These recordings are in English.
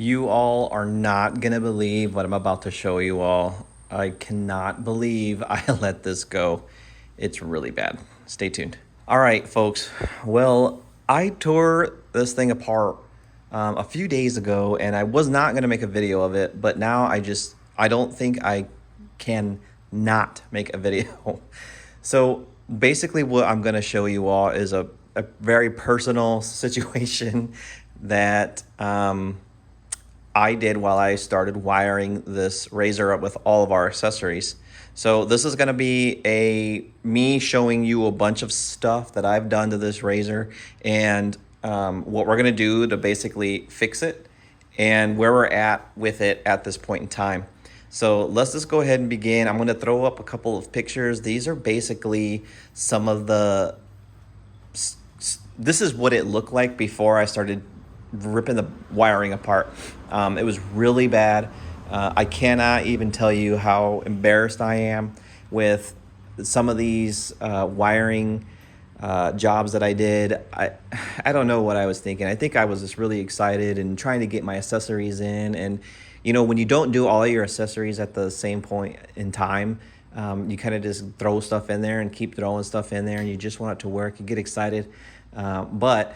You all are not gonna believe what I'm about to show you all. I cannot believe I let this go. It's really bad. Stay tuned. All right, folks. Well, I tore this thing apart a few days ago, and I was not gonna make a video of it, but now I don't think I can not make a video. So basically what I'm gonna show you all is a very personal situation that I did while I started wiring this razor up with all of our accessories. So this is gonna be me showing you a bunch of stuff that I've done to this razor and what we're gonna do to basically fix it and where we're at with it at this point in time. So let's just go ahead and begin. I'm gonna throw up a couple of pictures. These are basically some of this is what it looked like before I started ripping the wiring apart. It was really bad. I cannot even tell you how embarrassed I am with some of these wiring jobs that I did. I don't know what I was thinking. I think I was just really excited and trying to get my accessories in. And you know, when you don't do all your accessories at the same point in time, you kind of just throw stuff in there and keep throwing stuff in there, and you just want it to work. You get excited, but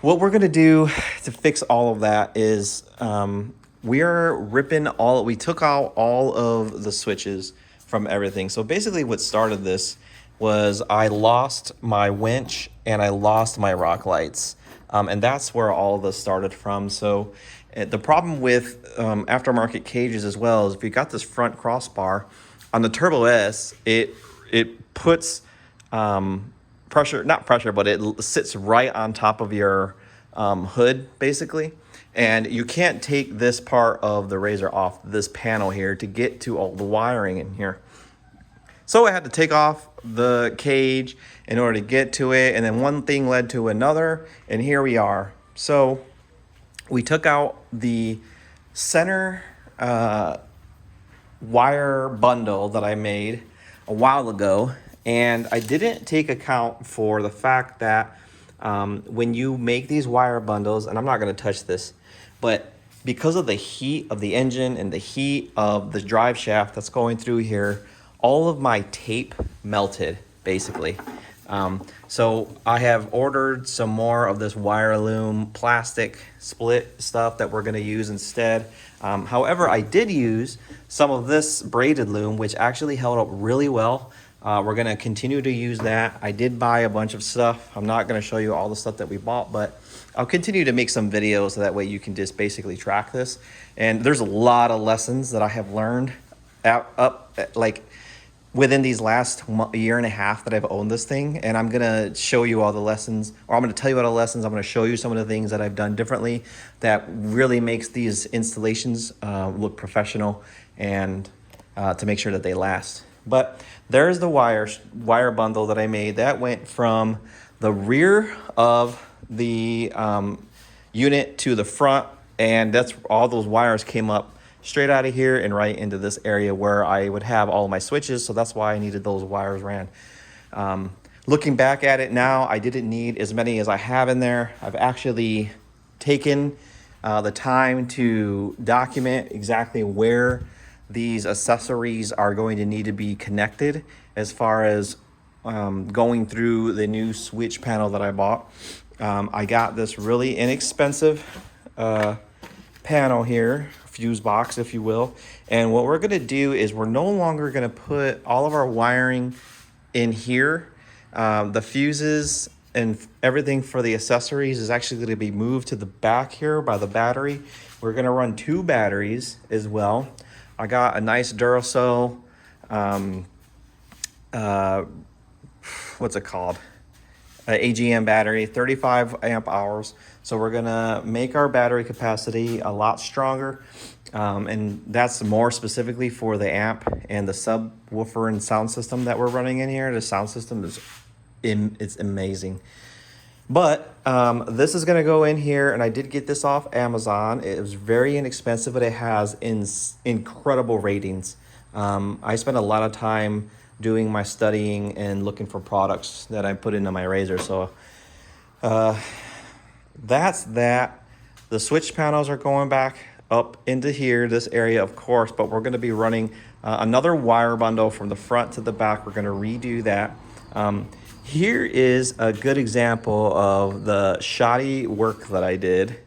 what we're gonna do to fix all of that is we took out all of the switches from everything. So basically what started this was I lost my winch and I lost my rock lights. And that's where all of this started from. So the problem with aftermarket cages as well is if you got this front crossbar on the Turbo S, it puts pressure, not pressure, but it sits right on top of your hood basically. And you can't take this part of the razor off this panel here to get to all the wiring in here. So I had to take off the cage in order to get to it. And then one thing led to another, and here we are. So we took out the center wire bundle that I made a while ago. And I didn't take account for the fact that when you make these wire bundles, and I'm not going to touch this, but because of the heat of the engine and the heat of the drive shaft that's going through here, all of my tape melted basically. So I have ordered some more of this wire loom plastic split stuff that we're going to use instead. However, I did use some of this braided loom, which actually held up really well. We're going to continue to use that. I did buy a bunch of stuff. I'm not going to show you all the stuff that we bought, but I'll continue to make some videos so that way you can just basically track this. And there's a lot of lessons that I have learned like within these last year and a half that I've owned this thing. And I'm going to show you all the lessons, or I'm going to tell you all the lessons. I'm going to show you some of the things that I've done differently that really makes these installations look professional and to make sure that they last. But there's the wire bundle that I made. That went from the rear of the unit to the front, and that's all those wires came up straight out of here and right into this area where I would have all my switches. So that's why I needed those wires ran. Looking back at it now, I didn't need as many as I have in there. I've actually taken the time to document exactly where these accessories are going to need to be connected as far as going through the new switch panel that I bought. I got this really inexpensive panel here, fuse box if you will, and what we're going to do is we're no longer going to put all of our wiring in here. The fuses and everything for the accessories is actually going to be moved to the back here by the battery. We're going to run 2 batteries as well. I got a nice Duracell, what's it called? AGM battery, 35 amp hours. So we're gonna make our battery capacity a lot stronger. And that's more specifically for the amp and the subwoofer and sound system that we're running in here. The sound system it's amazing. But this is going to go in here, and I did get this off Amazon. It was very inexpensive, but it has incredible ratings. I spent a lot of time doing my studying and looking for products that I put into my razor. So that's that. The switch panels are going back up into here, this area, of course, but we're going to be running another wire bundle from the front to the back. We're going to redo that. Here is a good example of the shoddy work that I did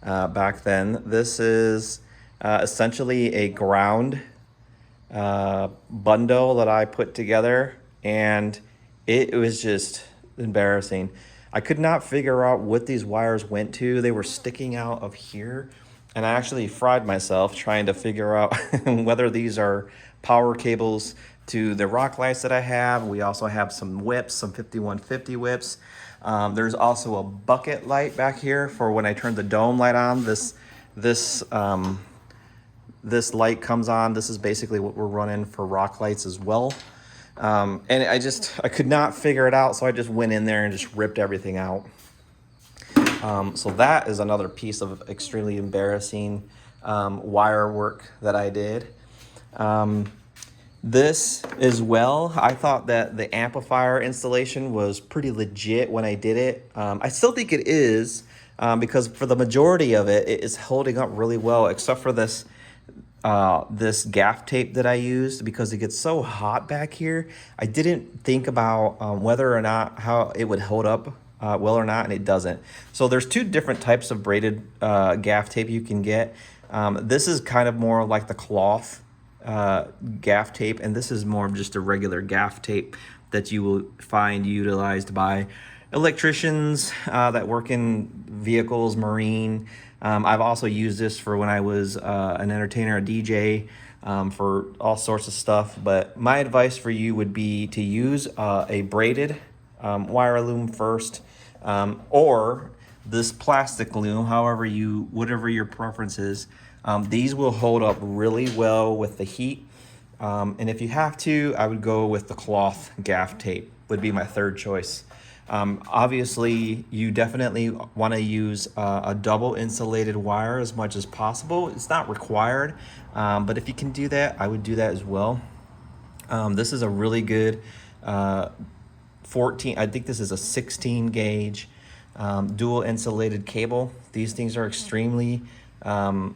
back then. This is essentially a ground bundle that I put together, and it was just embarrassing. I could not figure out what these wires went to. They were sticking out of here, and I actually fried myself trying to figure out whether these are power cables to the rock lights that I have. We also have some whips, some 5150 whips. There's also a bucket light back here for when I turn the dome light on. This light comes on. This is basically what we're running for rock lights as well. And I could not figure it out, so I just went in there and just ripped everything out. So that is another piece of extremely embarrassing wire work that I did. This as well, I thought that the amplifier installation was pretty legit when I did it. I still think it is, because for the majority of it, it is holding up really well, except for this gaff tape that I used, because it gets so hot back here. I didn't think about whether or not how it would hold up well or not, and it doesn't. So there's two different types of braided gaff tape you can get. This is kind of more like the cloth gaff tape, and this is more of just a regular gaff tape that you will find utilized by electricians that work in vehicles, marine. I've also used this for when I was an entertainer, a DJ, for all sorts of stuff. But my advice for you would be to use a braided wire loom first, or this plastic loom, whatever your preference is. These will hold up really well with the heat. And if you have to, I would go with the cloth gaff tape, would be my third choice. Obviously, you definitely want to use a double insulated wire as much as possible. It's not required, but if you can do that, I would do that as well. This is a really good 14, I think this is a 16 gauge dual insulated cable. These things are extremely, what's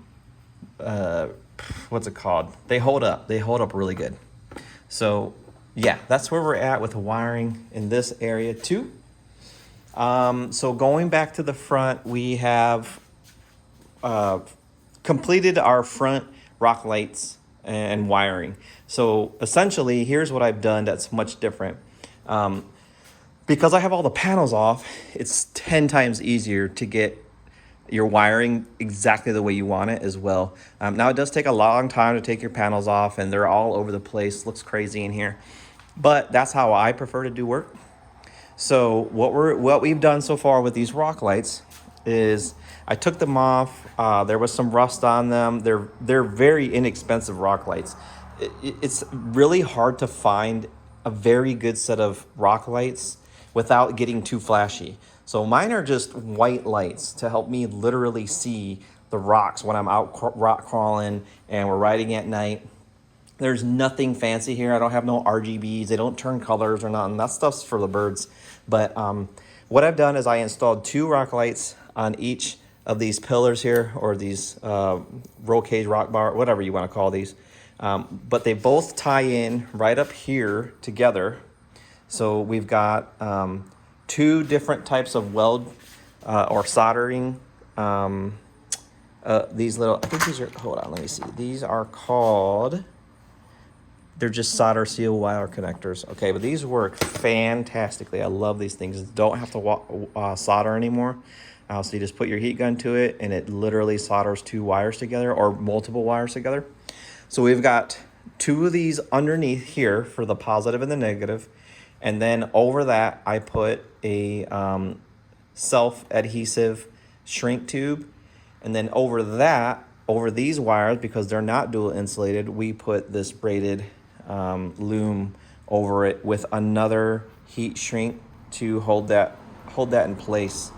it called? They hold up really good. So yeah, that's where we're at with the wiring in this area too. So going back to the front, we have completed our front rock lights and wiring. So essentially, here's what I've done that's much different. Because I have all the panels off, it's 10 times easier to get your wiring exactly the way you want it as well. Now it does take a long time to take your panels off, and they're all over the place. Looks crazy in here, but that's how I prefer to do work. So what we've done so far with these rock lights is I took them off. There was some rust on them. They're very inexpensive rock lights. It's really hard to find a very good set of rock lights without getting too flashy. So mine are just white lights to help me literally see the rocks when I'm out rock crawling and we're riding at night. There's nothing fancy here. I don't have no RGBs. They don't turn colors or nothing. That stuff's for the birds. But what I've done is I installed 2 rock lights on each of these pillars here, or these roll cage rock bar, whatever you want to call these. But they both tie in right up here together. So we've got 2 different types of weld or soldering. These little, I think these are, hold on, let me see. These are called, they're just solder seal wire connectors. Okay, but these work fantastically. I love these things. Don't have to solder anymore. So you just put your heat gun to it, and it literally solders 2 wires together, or multiple wires together. So we've got 2 of these underneath here for the positive and the negative. And then over that, I put a self-adhesive shrink tube. And then over that, over these wires, because they're not dual insulated, we put this braided loom over it with another heat shrink to hold that in place.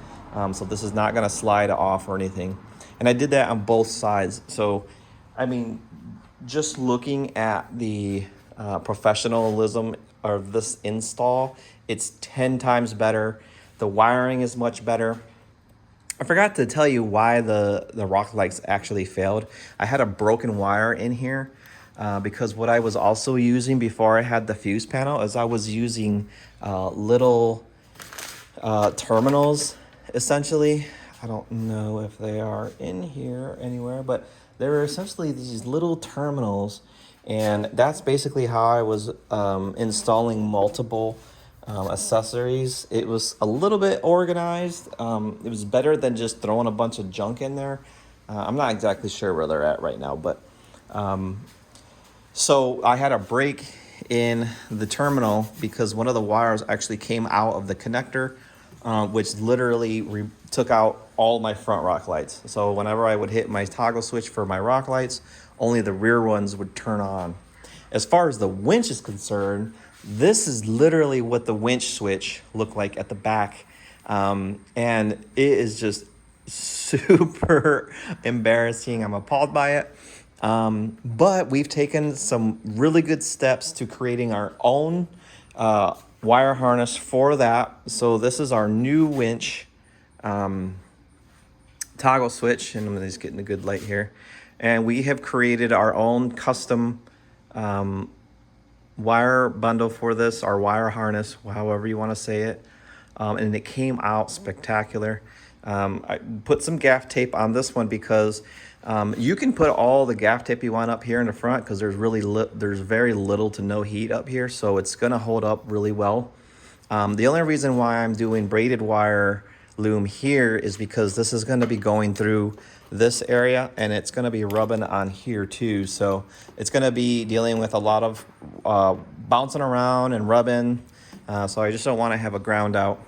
So this is not gonna slide off or anything. And I did that on both sides. So, I mean, just looking at the professionalism of this install, it's 10 times better. The wiring is much better. I forgot to tell you why the rock lights actually failed. I had a broken wire in here because what I was also using before I had the fuse panel is I was using little terminals, essentially. I don't know if they are in here anywhere, but they're essentially these little terminals, and that's basically how I was installing multiple accessories. It was a little bit organized. It was better than just throwing a bunch of junk in there. I'm not exactly sure where they're at right now, but so I had a break in the terminal because one of the wires actually came out of the connector, which literally took out all my front rock lights. So whenever I would hit my toggle switch for my rock lights, only the rear ones would turn on. As far as the winch is concerned, this is literally what the winch switch looked like at the back. And it is just super embarrassing. I'm appalled by it. But we've taken some really good steps to creating our own wire harness for that. So this is our new winch toggle switch, and I'm just getting a good light here. And we have created our own custom wire bundle for this, our wire harness, however you want to say it. And it came out spectacular. I put some gaff tape on this one because you can put all the gaff tape you want up here in the front because there's very little to no heat up here, so it's gonna hold up really well. The only reason why I'm doing braided wire loom here is because this is gonna be going through this area and it's gonna be rubbing on here too. So it's gonna be dealing with a lot of bouncing around and rubbing. So I just don't wanna have a ground out.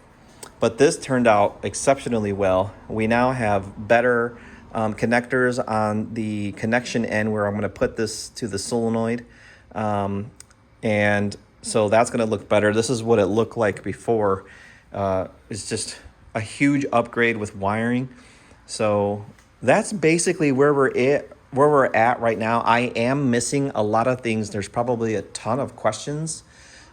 But this turned out exceptionally well. We now have better connectors on the connection end where I'm going to put this to the solenoid. And so that's going to look better. This is what it looked like before. It's just a huge upgrade with wiring. So that's basically where we're at right now. I am missing a lot of things. There's probably a ton of questions.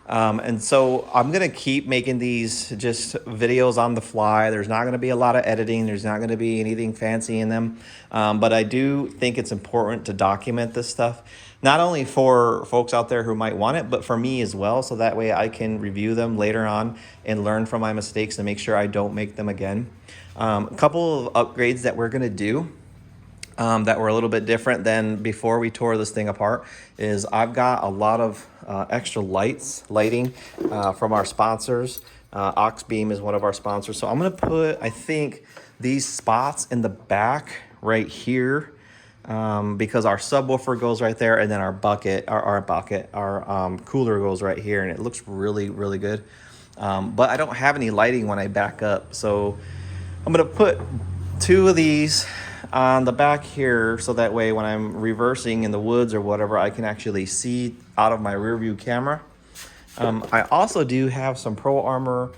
And so I'm going to keep making these just videos on the fly. There's not going to be a lot of editing. There's not going to be anything fancy in them. But I do think it's important to document this stuff, not only for folks out there who might want it, but for me as well. So that way I can review them later on and learn from my mistakes and make sure I don't make them again. A couple of upgrades that we're going to do that were a little bit different than before we tore this thing apart is I've got a lot of extra lighting from our sponsors. Oxbeam is one of our sponsors. So I'm going to put, I think, these spots in the back right here because our subwoofer goes right there, and then our cooler goes right here, and it looks really, really good. But I don't have any lighting when I back up. So I'm going to put two of these on the back here, so that way when I'm reversing in the woods or whatever, I can actually see out of my rear view camera. I also do have some Pro Armor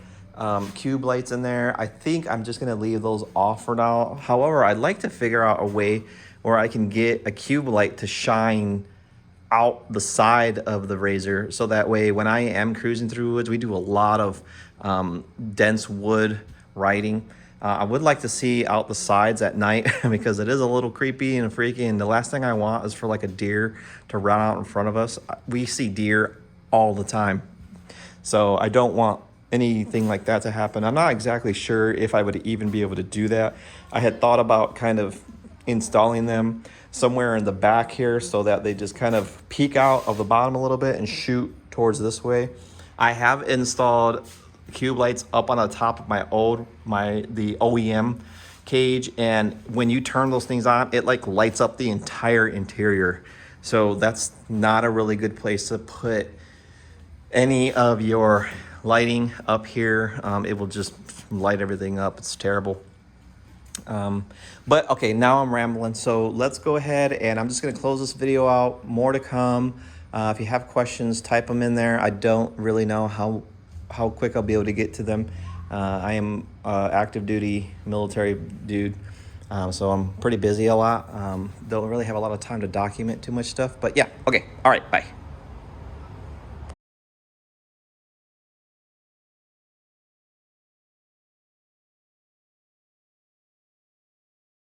cube lights in there. I think I'm just going to leave those off for now. However, I'd like to figure out a way where I can get a cube light to shine out the side of the RZR, so that way when I am cruising through woods, we do a lot of dense wood riding. I would like to see out the sides at night because it is a little creepy and freaky, and the last thing I want is for like a deer to run out in front of us. We see deer all the time, so I don't want anything like that to happen. I'm not exactly sure if I would even be able to do that. I had thought about kind of installing them somewhere in the back here so that they just kind of peek out of the bottom a little bit and shoot towards this way. I have installed cube lights up on the top of the OEM cage, and when you turn those things on, it like lights up the entire interior. So that's not a really good place to put any of your lighting up here. It will just light everything up. It's terrible. But okay, now I'm rambling, so let's go ahead and I'm just going to close this video out. More to come. If you have questions, type them in there. I don't really know how quick I'll be able to get to them. I am active duty military dude, so I'm pretty busy a lot. Don't really have a lot of time to document too much stuff, but yeah, okay, all right, bye.